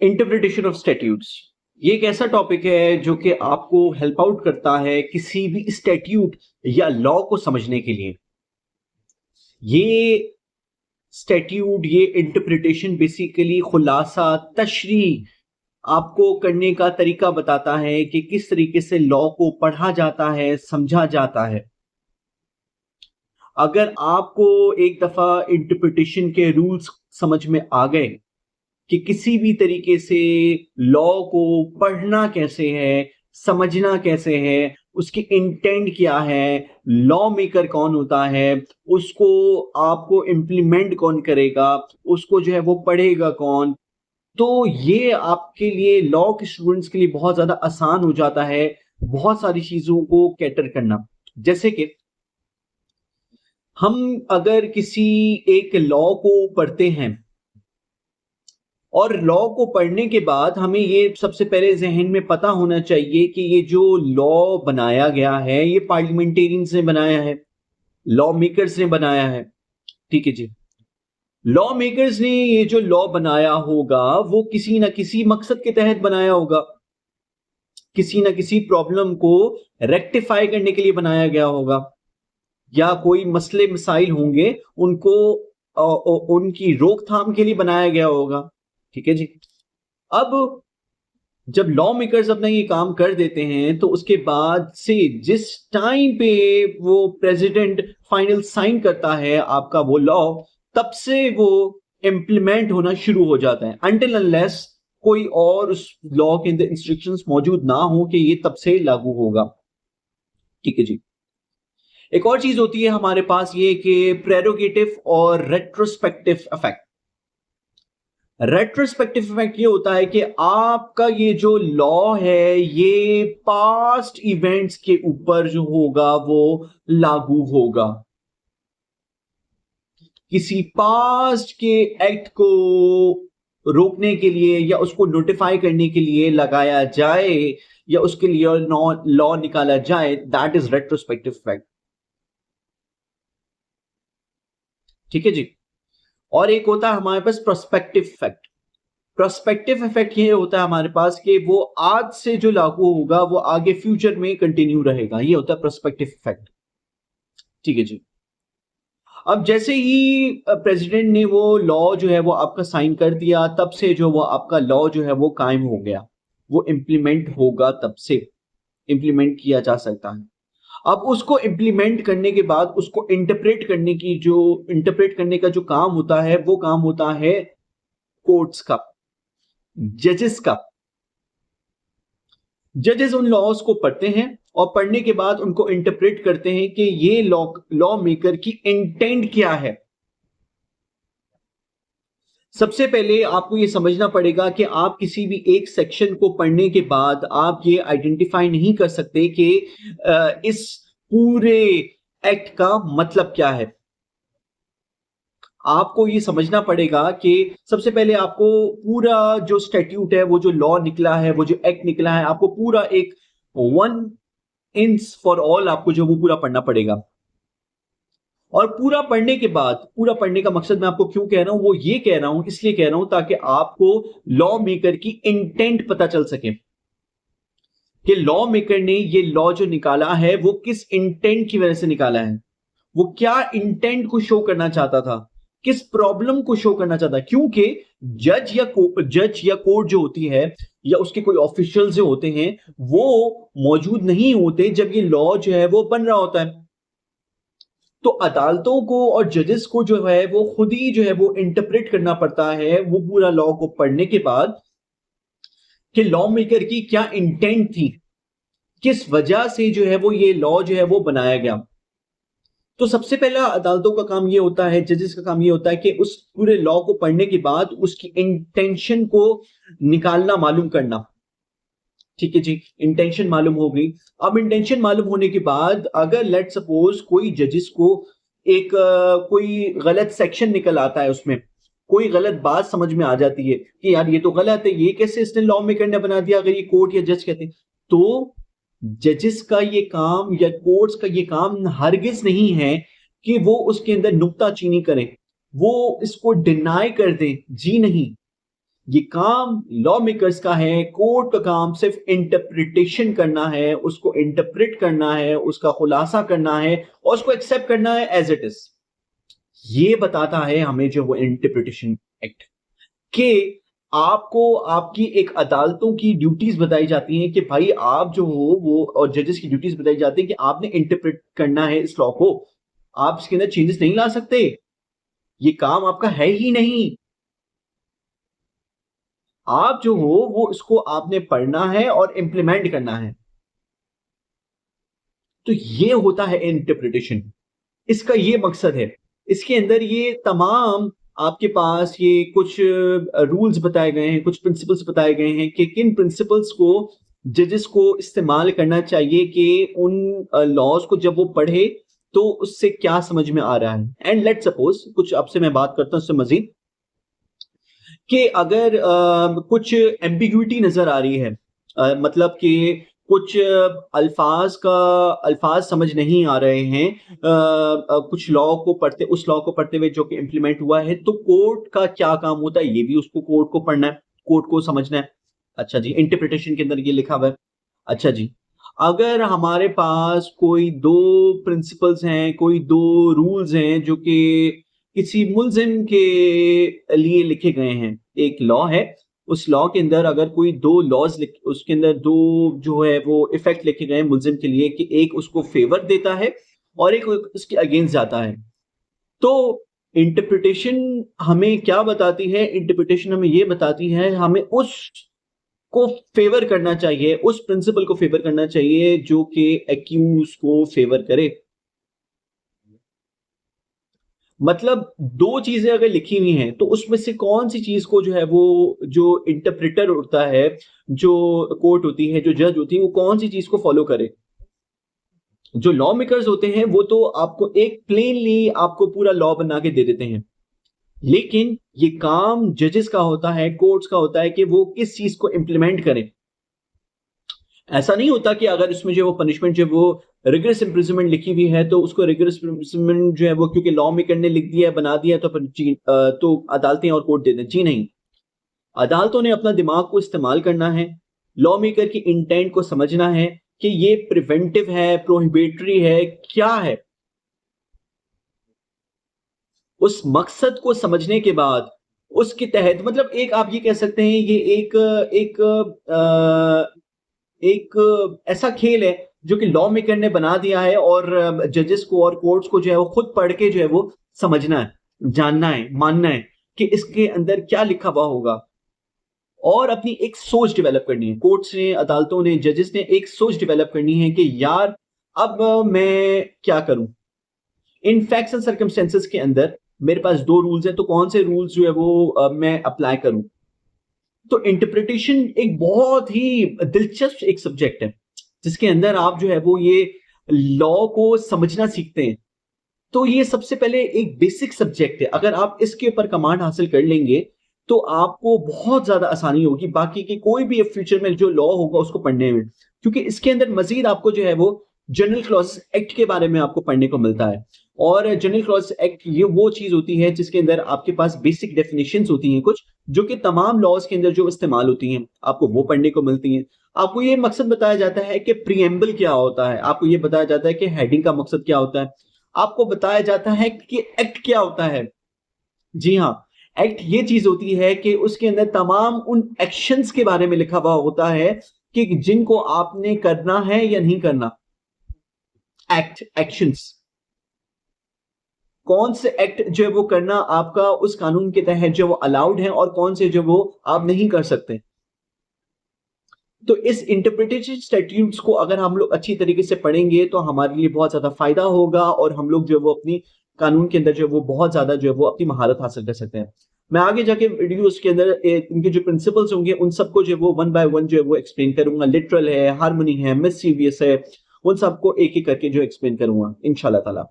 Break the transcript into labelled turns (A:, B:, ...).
A: Interpretation of statutes ये एक ऐसा टॉपिक है जो कि आपको हेल्प आउट करता है किसी भी स्टैट्यूट या लॉ को समझने के लिए। ये स्टैट्यूट ये इंटरप्रिटेशन बेसिकली खुलासा तशरीह आपको करने का तरीका बताता है कि किस तरीके से लॉ को पढ़ा जाता है, समझा जाता है। अगर आपको एक दफा इंटरप्रिटेशन के रूल्स समझ में आ गए कि किसी भी तरीके से लॉ को पढ़ना कैसे है, समझना कैसे है, उसकी इंटेंट क्या है, लॉ मेकर कौन होता है, उसको आपको इम्प्लीमेंट कौन करेगा, उसको जो है वो पढ़ेगा कौन। तो ये आपके लिए लॉ के स्टूडेंट्स के लिए बहुत ज्यादा आसान हो जाता है बहुत सारी चीजों को कैटर करना। जैसे कि हम अगर किसी एक लॉ को पढ़ते हैं और लॉ को पढ़ने के बाद हमें ये सबसे पहले जहन में पता होना चाहिए कि ये जो लॉ बनाया गया है ये पार्लियामेंटेरियंस ने बनाया है, लॉ मेकर्स ने बनाया है। ठीक है जी, लॉ मेकर्स ने ये जो लॉ बनाया होगा वो किसी ना किसी मकसद के तहत बनाया होगा, किसी ना किसी प्रॉब्लम को रेक्टिफाई करने के लिए बनाया गया होगा, या कोई मसले मसाइल होंगे उनको उनकी रोकथाम के लिए बनाया गया होगा। ठीक है जी। अब जब लॉ मेकर्स अपना ये काम कर देते हैं तो उसके बाद से जिस टाइम पे वो प्रेसिडेंट फाइनल साइन करता है आपका वो लॉ, तब से वो इंप्लीमेंट होना शुरू हो जाता है अनटिल अनलेस कोई और उस लॉ के अंदर इंस्ट्रक्शंस मौजूद ना हो कि ये तब से लागू होगा। ठीक है जी। एक और चीज होती है हमारे पास ये कि प्रेरोगेटिव और रेट्रोस्पेक्टिव इफेक्ट। रेट्रोस्पेक्टिव इफेक्ट ये होता है कि आपका ये जो लॉ है ये पास्ट इवेंट्स के ऊपर जो होगा वो लागू होगा। किसी पास्ट के एक्ट को रोकने के लिए या उसको नोटिफाई करने के लिए लगाया जाए या उसके लिए लॉ निकाला जाए, दैट इज रेट्रोस्पेक्टिव इफेक्ट। ठीक है जी। और एक होता है हमारे पास प्रोस्पेक्टिव इफेक्ट। प्रोस्पेक्टिव इफेक्ट ये होता है हमारे पास कि वो आज से जो लागू होगा वो आगे फ्यूचर में कंटिन्यू रहेगा, ये होता है प्रोस्पेक्टिव इफेक्ट। ठीक है जी। अब जैसे ही प्रेसिडेंट ने वो लॉ जो है वो आपका साइन कर दिया, तब से जो वो आपका लॉ जो है वो कायम हो गया, वो इंप्लीमेंट होगा, तब से इंप्लीमेंट किया जा सकता है। अब उसको इंप्लीमेंट करने के बाद उसको इंटरप्रेट करने का जो काम होता है वो काम होता है कोर्ट्स का, जजेस का। जजेस उन लॉज को पढ़ते हैं और पढ़ने के बाद उनको इंटरप्रेट करते हैं कि ये लॉ मेकर की इंटेंट क्या है। सबसे पहले आपको ये समझना पड़ेगा कि आप किसी भी एक सेक्शन को पढ़ने के बाद आप ये आइडेंटिफाई नहीं कर सकते कि इस पूरे एक्ट का मतलब क्या है। आपको ये समझना पड़ेगा कि सबसे पहले आपको पूरा जो स्टैट्यूट है, वो जो लॉ निकला है, वो जो एक्ट निकला है, आपको पूरा एक वन इंस फॉर ऑल आपको जो वो पूरा पढ़ना पड़ेगा। और पूरा पढ़ने के बाद, पूरा पढ़ने का मकसद मैं आपको क्यों कह रहा हूं, वो ये कह रहा हूं, इसलिए कह रहा हूं ताकि आपको लॉ मेकर की इंटेंट पता चल सके कि लॉ मेकर ने ये लॉ जो निकाला है वो किस इंटेंट की वजह से निकाला है, वो क्या इंटेंट को शो करना चाहता था, किस प्रॉब्लम को शो करना चाहता है। क्योंकि जज या कोर्ट जो होती है या उसके कोई ऑफिशियल जो होते हैं वो मौजूद नहीं होते जब ये लॉ जो है वो बन रहा होता है। तो अदालतों को और जजेस को जो है वो खुद ही जो है वो इंटरप्रेट करना पड़ता है वो पूरा लॉ को पढ़ने के बाद कि लॉ मेकर की क्या इंटेंट थी, किस वजह से जो है वो ये लॉ जो है वो बनाया गया। तो सबसे पहला अदालतों का काम ये होता है, जजेस का काम ये होता है कि उस पूरे लॉ को पढ़ने के बाद उसकी इंटेंशन को निकालना, मालूम करना। ठीक है जी, इंटेंशन मालूम हो गई। अब इंटेंशन मालूम होने के बाद अगर लेट सपोज कोई जजेस को एक कोई गलत सेक्शन निकल आता है, उसमें कोई गलत बात समझ में आ जाती है कि यार ये तो गलत है, ये कैसे इसने लॉ मेकर ने बना दिया, अगर ये कोर्ट या जज कहते हैं, तो जजेस का ये काम या कोर्ट्स का ये काम हरगिज नहीं है कि वो उसके अंदर नुक्ताचीनी करें, वो इसको डिनाई कर दें। जी नहीं, ये काम लॉ मेकर्स का है। कोर्ट का काम सिर्फ इंटरप्रिटेशन करना है, उसको इंटरप्रेट करना है, उसका खुलासा करना है और उसको एक्सेप्ट करना है एज इट इज। ये बताता है हमें जो वो इंटरप्रिटेशन एक्ट के आपको आपकी एक अदालतों की ड्यूटीज बताई जाती हैं कि भाई आप जो हो वो, और जजेस की ड्यूटीज बताई जाती है कि आपने इंटरप्रेट करना है इस लॉ को, आप इसके अंदर चेंजेस नहीं ला सकते, ये काम आपका है ही नहीं। आप जो हो वो इसको आपने पढ़ना है और इंप्लीमेंट करना है। तो ये होता है इंटरप्रिटेशन, इसका ये मकसद है। इसके अंदर ये तमाम आपके पास ये कुछ रूल्स बताए गए हैं, कुछ प्रिंसिपल्स बताए गए हैं कि किन प्रिंसिपल्स को जजेस को इस्तेमाल करना चाहिए कि उन लॉज को जब वो पढ़े तो उससे क्या समझ में आ रहा है। एंड लेट सपोज कुछ आपसे मैं बात करता हूं उससे मजीद कि अगर कुछ एम्बिग्युइटी नजर आ रही है, मतलब कि कुछ अल्फाज समझ नहीं आ रहे हैं, कुछ लॉ को पढ़ते उस लॉ को पढ़ते हुए जो कि इम्प्लीमेंट हुआ है, तो कोर्ट का क्या काम होता है, ये भी उसको कोर्ट को पढ़ना है, कोर्ट को समझना है। अच्छा जी, इंटरप्रिटेशन के अंदर ये लिखा हुआ है। अच्छा जी, अगर हमारे पास कोई दो प्रिंसिपल्स हैं, कोई दो रूल्स हैं जो कि किसी मुल्जिम के लिए लिखे गए हैं, एक लॉ है, उस लॉ के अंदर अगर कोई दो लॉज उसके अंदर दो जो है वो इफेक्ट लिखे गए हैं मुल्जिम के लिए कि एक उसको फेवर देता है और एक उसके अगेंस्ट जाता है, तो इंटरप्रिटेशन हमें क्या बताती है? इंटरप्रिटेशन हमें ये बताती है हमें उस को फेवर करना चाहिए, उस प्रिंसिपल को फेवर करना चाहिए जो कि एक्यूज को फेवर करे। मतलब दो चीजें अगर लिखी हुई हैं तो उसमें से कौन सी चीज को जो है वो, जो इंटरप्रेटर होता है, जो कोर्ट होती है, जो जज होती है, वो कौन सी चीज को फॉलो करे। जो लॉ मेकर्स होते हैं वो तो आपको एक प्लेनली आपको पूरा लॉ बना के दे देते हैं, लेकिन ये काम जजेस का होता है, कोर्ट्स का होता है कि वो किस चीज को इंप्लीमेंट करें। ऐसा नहीं होता कि अगर इसमें जो वो पनिशमेंट जो वो रिगरस इम्प्रिजनमेंट लिखी हुई है तो उसको रिगरस इम्प्रिजनमेंट जो है वो क्योंकि लॉ मेकर ने लिख दिया है, बना दिया है, तो तो अदालतें और कोर्ट दे दें। जी नहीं, अदालतों ने अपना दिमाग को इस्तेमाल करना है, लॉ मेकर की इंटेंट को समझना है कि ये प्रिवेंटिव है, प्रोहिबिटरी है, क्या है। उस मकसद को समझने के बाद उसके तहत, मतलब एक आप ये कह सकते हैं ये एक एक एक ऐसा खेल है जो कि लॉ मेकर ने बना दिया है और जजेस को और कोर्ट्स को जो है वो खुद पढ़ के जो है वो समझना है, जानना है, मानना है कि इसके अंदर क्या लिखा हुआ होगा और अपनी एक सोच डेवलप करनी है। कोर्ट्स ने, अदालतों ने, जजेस ने एक सोच डेवलप करनी है कि यार अब मैं क्या करूं इन फैक्ट्स एंड सर्कमस्टेंसेस के अंदर। मेरे पास दो रूल्स है, तो कौन से रूल्स जो है वो मैं अप्लाई करूं। तो इंटरप्रिटेशन एक बहुत ही दिलचस्प एक सब्जेक्ट है जिसके अंदर आप जो है वो ये लॉ को समझना सीखते हैं। तो ये सबसे पहले एक बेसिक सब्जेक्ट है, अगर आप इसके ऊपर कमांड हासिल कर लेंगे तो आपको बहुत ज्यादा आसानी होगी बाकी के कोई भी फ्यूचर में जो लॉ होगा उसको पढ़ने में, क्योंकि इसके अंदर मजीद आपको जो है वो जनरल क्लॉज एक्ट के बारे में आपको पढ़ने को मिलता है। और जनरल क्लॉज एक्ट ये वो चीज होती है जिसके अंदर आपके पास बेसिक डेफिनेशंस होती हैं कुछ, जो कि तमाम लॉज के अंदर जो इस्तेमाल होती हैं आपको वो पढ़ने को मिलती हैं। आपको ये मकसद बताया जाता है कि प्रीएम्बल क्या होता है, आपको ये बताया जाता है कि हेडिंग का मकसद क्या होता है, आपको बताया जाता है कि एक्ट क्या होता है। जी हाँ, एक्ट ये चीज होती है कि उसके अंदर तमाम उन एक्शंस के बारे में लिखा हुआ होता है कि जिनको आपने करना है या नहीं करना। एक्ट, एक्शंस, कौन से एक्ट जो है वो करना आपका उस कानून के तहत जो वो अलाउड है और कौन से जो वो आप नहीं कर सकते। तो इस इंटरप्रिटेशन स्टैट्यूट्स को अगर हम लोग अच्छी तरीके से पढ़ेंगे तो हमारे लिए बहुत ज्यादा फायदा होगा और हम लोग जो है वो अपनी कानून के अंदर जो है वो बहुत ज्यादा जो है वो अपनी महारत हासिल कर सकते हैं। मैं आगे जाके वीडियोस के अंदर इनके जो प्रिंसिपल्स होंगे उन सबको जो है वो वन बाय वन जो है वो एक्सप्लेन करूंगा। लिटरल है, हार्मनी है, मिसचीवियस है, उन सबको एक एक करके जो एक्सप्लेन करूंगा इंशाल्लाह ताला।